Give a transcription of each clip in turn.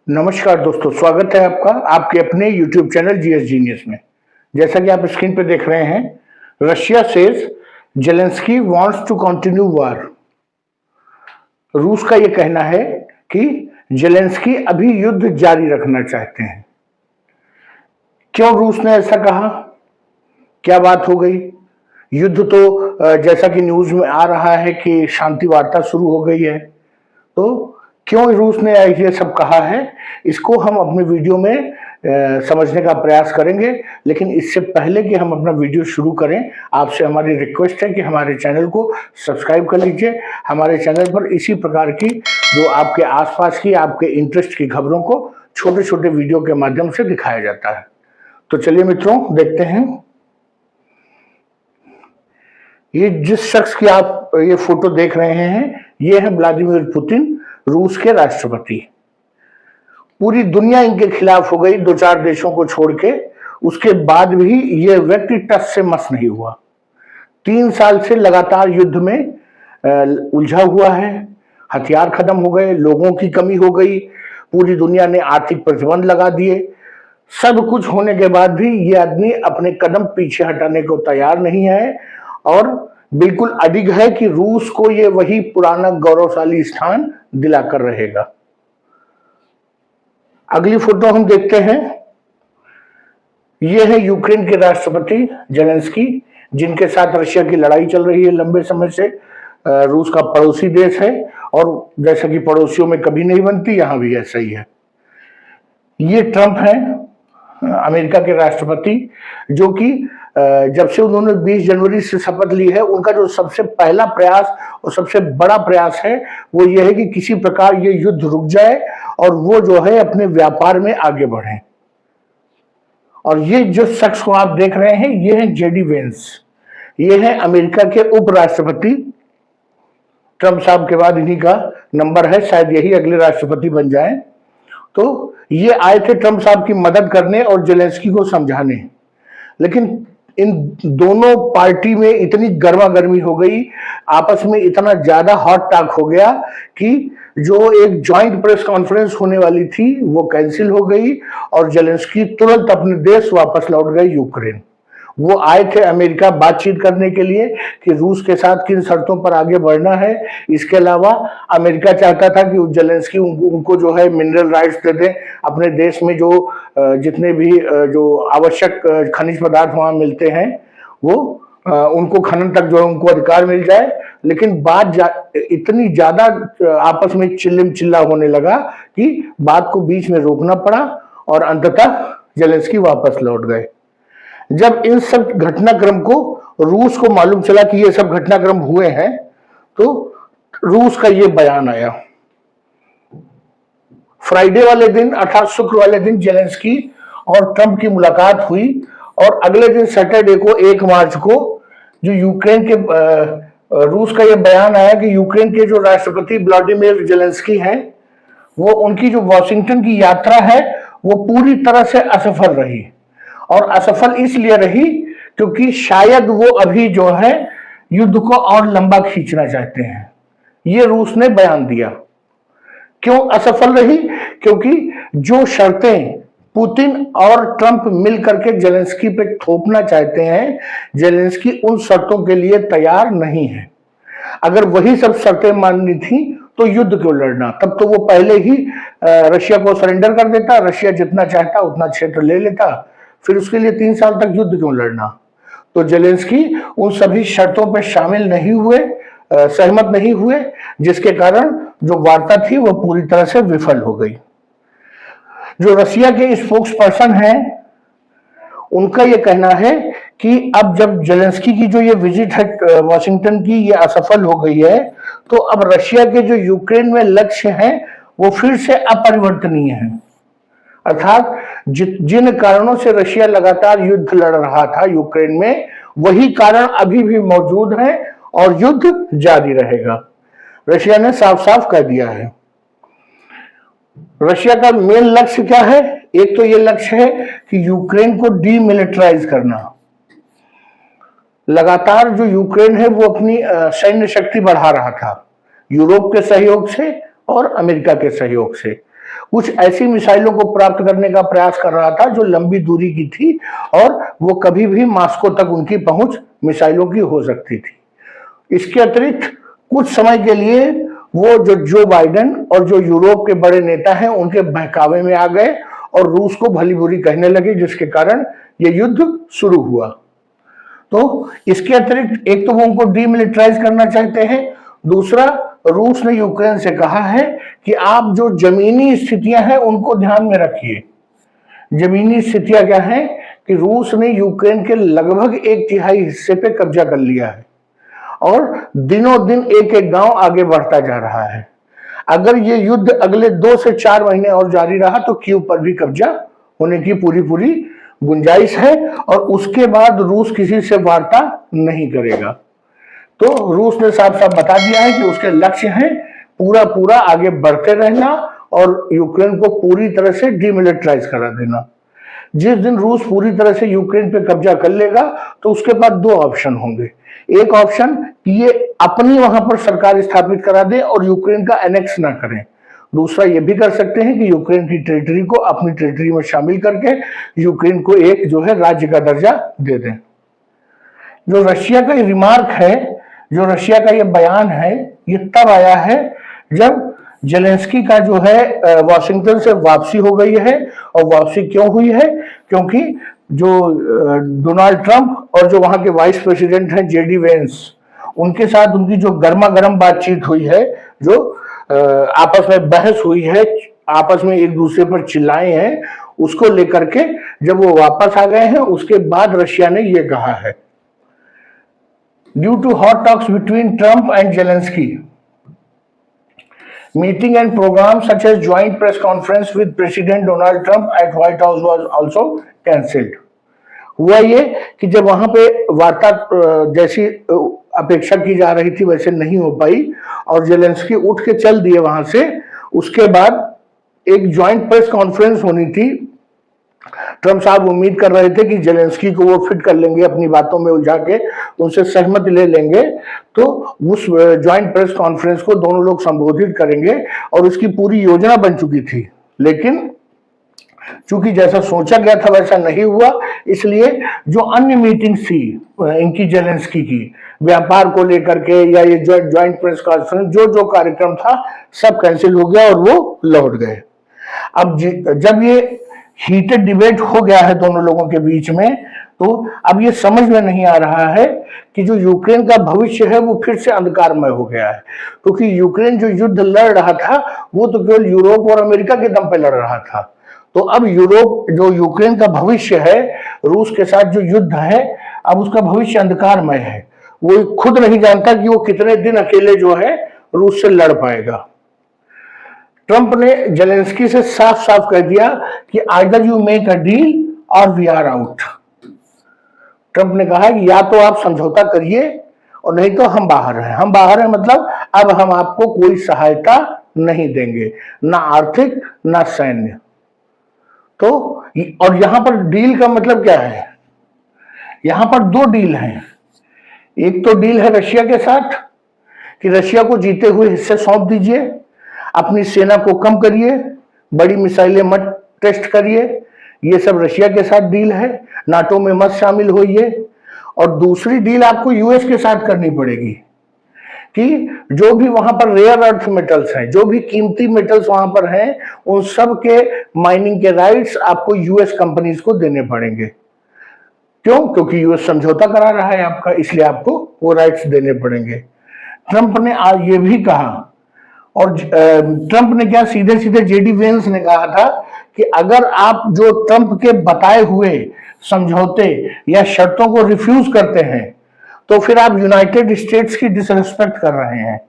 नमस्कार दोस्तों, स्वागत है आपका आपके अपने YouTube चैनल जीएस जीनियस में। जैसा कि आप स्क्रीन पे देख रहे हैं, Russia says Zelensky wants to continue war. रूस का ये कहना है कि जेलेंस्की अभी युद्ध जारी रखना चाहते हैं। क्यों रूस ने ऐसा कहा? क्या बात हो गई? युद्ध तो जैसा कि न्यूज में आ रहा है कि शांति वार्ता शुरू हो गई है, तो क्यों रूस ने ये सब कहा है, इसको हम अपने वीडियो में समझने का प्रयास करेंगे। लेकिन इससे पहले कि हम अपना वीडियो शुरू करें, आपसे हमारी रिक्वेस्ट है कि हमारे चैनल को सब्सक्राइब कर लीजिए। हमारे चैनल पर इसी प्रकार की जो आपके आसपास की, आपके इंटरेस्ट की खबरों को छोटे छोटे वीडियो के माध्यम से दिखाया जाता है। तो चलिए मित्रों, देखते हैं। ये जिस शख्स की आप ये फोटो देख रहे हैं, ये है व्लादिमीर पुतिन, रूस के राष्ट्रपति। पूरी दुनिया इनके खिलाफ हो गई, दो चार देशों को छोड़ के। उसके बाद भी ये व्यक्ति टस से मस नहीं हुआ। 3 साल से लगातार युद्ध में उलझा हुआ है। हथियार खत्म हो गए, लोगों की कमी हो गई, पूरी दुनिया ने आर्थिक प्रतिबंध लगा दिए। सब कुछ होने के बाद भी ये आदमी अपने कदम पीछे हटाने को तैयार नहीं है और बिल्कुल अडिग है कि रूस को ये वही पुराना गौरवशाली स्थान दिलाकर रहेगा। अगली फोटो हम देखते हैं। ये है यूक्रेन के राष्ट्रपति जेलेंस्की, जिनके साथ रशिया की लड़ाई चल रही है लंबे समय से। रूस का पड़ोसी देश है और जैसा कि पड़ोसियों में कभी नहीं बनती, यहां भी ऐसा ही है। ये ट्रंप है, अमेरिका के राष्ट्रपति, जो कि जब से उन्होंने 20 जनवरी से शपथ ली है, उनका जो सबसे पहला प्रयास और सबसे बड़ा प्रयास है वो ये है कि किसी प्रकार ये युद्ध रुक जाए और वो जो है अपने व्यापार में आगे बढ़े। और ये जो शख्स को आप देख रहे हैं, ये है जेडी वेंस। ये है अमेरिका के उपराष्ट्रपति। ट्रंप साहब के बाद इन्हीं का नंबर है, शायद यही अगले राष्ट्रपति बन जाएं। तो ये आए थे ट्रंप साहब की मदद करने और जेलेंस्की को समझाने। लेकिन इन दोनों पार्टी में इतनी गर्मा गर्मी हो गई, आपस में इतना ज्यादा हॉट टॉक हो गया कि जो एक ज्वाइंट प्रेस कॉन्फ्रेंस होने वाली थी वो कैंसिल हो गई और जेलेंस्की तुरंत अपने देश वापस लौट गए यूक्रेन। वो आए थे अमेरिका बातचीत करने के लिए कि रूस के साथ किन शर्तों पर आगे बढ़ना है। इसके अलावा अमेरिका चाहता था कि जेलेंस्की उनको जो है मिनरल राइट्स दे दें, अपने देश में जो जितने भी जो आवश्यक खनिज पदार्थ वहां मिलते हैं वो उनको खनन तक जो है उनको अधिकार मिल जाए। लेकिन बात इतनी ज्यादा आपस में चिल्लम चिल्ला होने लगा कि बात को बीच में रोकना पड़ा और अंततः जेलेंस्की वापस लौट गए। जब इन सब घटनाक्रम को रूस को मालूम चला कि ये सब घटनाक्रम हुए हैं, तो रूस का ये बयान आया। फ्राइडे वाले दिन अर्थात शुक्र वाले दिन जेलेंस्की और ट्रंप की मुलाकात हुई और अगले दिन सैटरडे को 1 मार्च को जो यूक्रेन के रूस का ये बयान आया कि यूक्रेन के जो राष्ट्रपति व्लादिमीर जेलेंस्की हैं, वो उनकी जो वॉशिंगटन की यात्रा है वो पूरी तरह से असफल रही। और असफल इसलिए रही क्योंकि शायद वो अभी जो है युद्ध को और लंबा खींचना चाहते हैं। ये रूस ने बयान दिया। क्यों असफल रही? क्योंकि जो शर्तें पुतिन और ट्रंप मिल करके जेलेंस्की पे थोपना चाहते हैं, जेलेंस्की उन शर्तों के लिए तैयार नहीं है। अगर वही सब शर्तें माननी थी तो युद्ध क्यों लड़ना? तब तो वो पहले ही रशिया को सरेंडर कर देता, रशिया जितना चाहता उतना क्षेत्र ले लेता, फिर उसके लिए 3 साल तक युद्ध क्यों लड़ना? तो जेलेंस्की उन सभी शर्तों पर शामिल नहीं हुए, सहमत नहीं हुए, जिसके कारण जो वार्ता थी वो पूरी तरह से विफल हो गई। जो रशिया के स्पोक्स पर्सन हैं, उनका यह कहना है कि अब जब जेलेंस्की की जो ये विजिट है वॉशिंगटन की, ये असफल हो गई है, तो अब रशिया के जो यूक्रेन में लक्ष्य हैं वो फिर से अपरिवर्तनीय हैं। अर्थात जिन कारणों से रशिया लगातार युद्ध लड़ रहा था यूक्रेन में, वही कारण अभी भी मौजूद हैं और युद्ध जारी रहेगा। रशिया ने साफ साफ कह दिया है। रशिया का मेन लक्ष्य क्या है? एक तो ये लक्ष्य है कि यूक्रेन को डीमिलिटराइज करना। लगातार जो यूक्रेन है वो अपनी सैन्य शक्ति बढ़ा रहा था, यूरोप के सहयोग से और अमेरिका के सहयोग से। कुछ ऐसी मिसाइलों को प्राप्त करने का प्रयास कर रहा था जो लंबी दूरी की थी और वो कभी भी मॉस्को तक उनकी पहुंच मिसाइलों की हो सकती थी। इसके अतिरिक्त कुछ समय के लिए वो जो बाइडेन और जो यूरोप के बड़े नेता हैं उनके बहकावे में आ गए और रूस को भली बुरी कहने लगे, जिसके कारण ये युद्ध शुरू हुआ। तो इसके अतिरिक्त एक तो वो उनको डीमिलिटराइज करना चाहते हैं, दूसरा रूस ने यूक्रेन से कहा है कि आप जो जमीनी स्थितियां हैं उनको ध्यान में रखिए। जमीनी स्थितियां क्या हैं कि रूस ने यूक्रेन के लगभग 1/3 हिस्से पे कब्जा कर लिया है और दिनों दिन एक एक गांव आगे बढ़ता जा रहा है। अगर ये युद्ध अगले 2 से 4 महीने और जारी रहा तो कीव पर भी कब्जा होने की पूरी गुंजाइश है और उसके बाद रूस किसी से वार्ता नहीं करेगा। तो रूस ने साफ साफ बता दिया है कि उसके लक्ष्य हैं पूरा आगे बढ़ते रहना और यूक्रेन को पूरी तरह से डीमिलिटराइज करा देना। जिस दिन रूस पूरी तरह से यूक्रेन पे कब्जा कर लेगा तो उसके बाद 2 ऑप्शन होंगे। एक ऑप्शन कि ये अपनी वहां पर सरकार स्थापित करा दे और यूक्रेन का एनेक्स ना करें। दूसरा ये भी कर सकते हैं कि यूक्रेन की टेरिटरी को अपनी टेरिटरी में शामिल करके यूक्रेन को एक जो है राज्य का दर्जा दे दें। जो रशिया का ये रिमार्क है, जो रशिया का ये बयान है, ये तब आया है जब जेलेंस्की का जो है वाशिंगटन से वापसी हो गई है। और वापसी क्यों हुई है? क्योंकि जो डोनाल्ड ट्रंप और जो वहां के वाइस प्रेसिडेंट हैं जेडी वेंस, उनके साथ उनकी जो गर्मा गर्म बातचीत हुई है, जो आपस में बहस हुई है, आपस में एक दूसरे पर चिल्लाए हैं, उसको लेकर के जब वो वापस आ गए हैं उसके बाद रशिया ने ये कहा है, due to hot talks between Trump and Zelensky, meeting and programs such as joint press conference with President Donald Trump at White House was also cancelled। हुआ ये कि जब वहां पे वार्ता जैसी अपेक्षा की जा रही थी वैसे नहीं हो पाई और जेलेंस्की उठ के चल दिए वहां से। उसके बाद एक ज्वाइंट प्रेस कॉन्फ्रेंस होनी थी। ट्रंप साहब उम्मीद कर रहे थे कि जेलेंस्की को वो फिट कर लेंगे, अपनी बातों में उलझा के उनसे सहमति ले लेंगे, तो उस ज्वाइंट प्रेस कॉन्फ्रेंस को दोनों लोग संबोधित करेंगे और उसकी पूरी योजना बन चुकी थी। लेकिन चूंकि जैसा सोचा गया था वैसा नहीं हुआ, इसलिए जो अन्य मीटिंग्स थी इनकी जेलेंस्की की व्यापार को लेकर के या ये ज्वाइंट प्रेस कॉन्फ्रेंस, जो कार्यक्रम था सब कैंसिल हो गया और वो लौट गए। अब जब ये हीटेड डिबेट हो गया है दोनों लोगों के बीच में, तो अब ये समझ में नहीं आ रहा है कि जो यूक्रेन का भविष्य है वो फिर से अंधकारमय हो गया है। क्योंकि यूक्रेन जो युद्ध लड़ रहा था वो तो केवल यूरोप और अमेरिका के दम पे लड़ रहा था। तो अब यूरोप जो यूक्रेन का भविष्य है, रूस के साथ जो युद्ध है, अब उसका भविष्य अंधकारमय है। वो खुद नहीं जानता कि वो कितने दिन अकेले जो है रूस से लड़ पाएगा। ट्रंप ने जेलेंस्की से साफ साफ कह दिया कि either you make a deal और वी आर आउट। ट्रंप ने कहा कि या तो आप समझौता करिए और नहीं तो हम बाहर हैं। हम बाहर हैं मतलब अब हम आपको कोई सहायता नहीं देंगे, ना आर्थिक ना सैन्य। तो और यहां पर डील का मतलब क्या है? यहां पर 2 डील हैं। एक तो डील है रशिया के साथ कि रशिया को जीते हुए हिस्से सौंप दीजिए, अपनी सेना को कम करिए, बड़ी मिसाइलें मत टेस्ट करिए, ये सब रशिया के साथ डील है। नाटो में मत शामिल होइए। और दूसरी डील आपको यूएस के साथ करनी पड़ेगी कि जो भी वहां पर रेयर अर्थ मेटल्स हैं, जो भी कीमती मेटल्स वहां पर हैं, उन सब के माइनिंग के राइट्स आपको यूएस कंपनीज को देने पड़ेंगे। क्यों? क्योंकि यूएस समझौता करा रहा है आपका, इसलिए आपको वो राइट्स देने पड़ेंगे। ट्रंप ने आज ये भी कहा, और ट्रंप ने क्या, सीधे सीधे जेडी वेंस ने कहा था कि अगर आप जो ट्रंप के बताए हुए समझौते या शर्तों को रिफ्यूज करते हैं तो फिर आप यूनाइटेड स्टेट्स की डिसरिस्पेक्ट कर रहे हैं।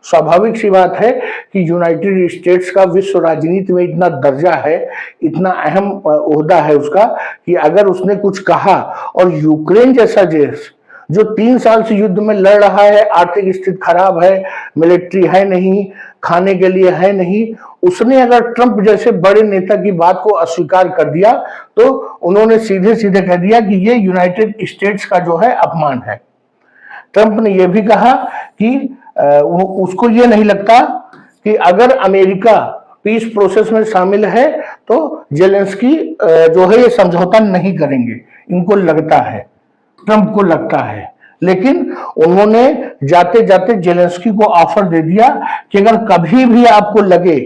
स्वाभाविक सी बात है कि यूनाइटेड स्टेट्स का विश्व राजनीति में इतना दर्जा है, इतना अहम ओहदा है उसका, कि अगर उसने कुछ कहा और यूक्रेन जैसा देश जो 3 साल से युद्ध में लड़ रहा है, आर्थिक स्थिति खराब है, मिलिट्री है नहीं, खाने के लिए है नहीं, उसने अगर ट्रंप जैसे बड़े नेता की बात को अस्वीकार कर दिया तो उन्होंने सीधे सीधे कह दिया कि ये यूनाइटेड स्टेट्स का जो है अपमान है। ट्रंप ने यह भी कहा कि उसको ये नहीं लगता कि अगर अमेरिका पीस प्रोसेस में शामिल है तो जेलेंस्की जो है ये समझौता नहीं करेंगे, इनको लगता है, ट्रंप को लगता है। लेकिन उन्होंने जाते जाते जेलेंस्की को ऑफर दे दिया कि अगर कभी भी आपको लगे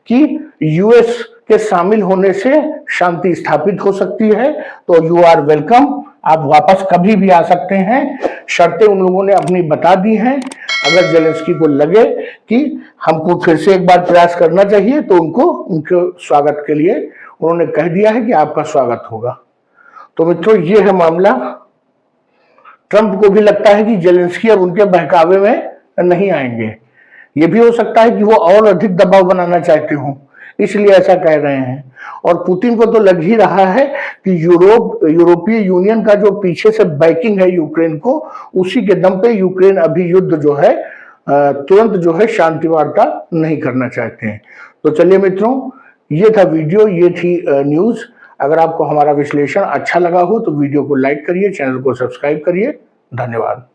कि यूएस के शामिल होने से शांति स्थापित हो सकती है तो यू आर वेलकम, आप वापस कभी भी आ सकते हैं। शर्तें उन लोगों ने अपनी बता दी हैं। अगर जेलेंस्की को लगे कि हमको फिर से एक बार प्रयास करना चाहिए तो उनको उनके स्वागत के लिए उन्होंने कह दिया है कि आपका स्वागत होगा। तो मित्रों, ये है मामला। ट्रंप को भी लगता है कि जेलेंस्की अब उनके बहकावे में नहीं आएंगे। ये भी हो सकता है कि वो और अधिक दबाव बनाना चाहते हों, इसलिए ऐसा कह रहे हैं। और पुतिन को तो लग ही रहा है कि यूरोपीय यूनियन का जो पीछे से बैकिंग है यूक्रेन को, उसी के दम पे यूक्रेन अभी युद्ध जो है तुरंत जो है शांति वार्ता नहीं करना चाहते हैं। तो चलिए मित्रों, ये था वीडियो, ये थी न्यूज। अगर आपको हमारा विश्लेषण अच्छा लगा हो तो वीडियो को लाइक करिए, चैनल को सब्सक्राइब करिए। धन्यवाद।